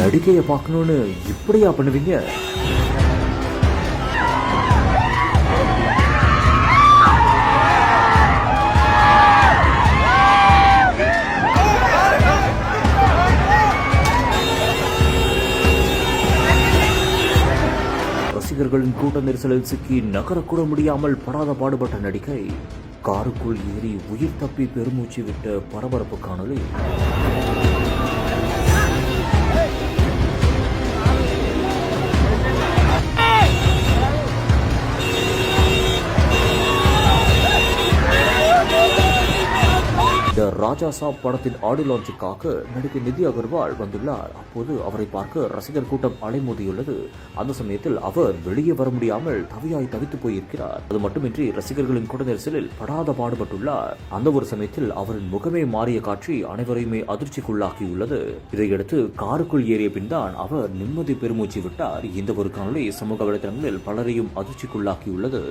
நடிகையை பார்க்கணும்னு இப்படியா பண்ணுவீங்க? ரசிகர்களின் கூட்ட நெரிசலில் சிக்கி நகரக்கூட முடியாமல் படாத பாடுபட்ட நடிகை காருக்குள் ஏறி உயிர் தப்பி பெருமூச்சு விட்ட பரபரப்பு காணொலி. த ராஜா சாப் படத்தின் ஆடியோ லான்ச்சுக்காக நடிகை நிதி அகர்வால் வந்துள்ளார். அப்போது அவரை பார்க்க ரசிகர் கூட்டம் அலைமோதியுள்ளது. அந்த சமயத்தில் அவர் வெளியே வர முடியாமல் தவியாய் தவித்து போயிருக்கிறார். அது மட்டுமின்றி ரசிகர்களின் கூட்ட நெரிசலில் படாத பாடுபட்டுள்ளார். அந்த ஒரு சமயத்தில் அவரின் முகமே மாறிய காட்சி அனைவரையுமே அதிர்ச்சிக்குள்ளாக்கியுள்ளது. இதையடுத்து காருக்குள் ஏறிய பின் தான் அவர் நிம்மதி பெருமூச்சு விட்டார். இந்த ஒரு காணொலி சமூக வலைதளங்களில் பலரையும் அதிர்ச்சிக்குள்ளாக்கியுள்ளது.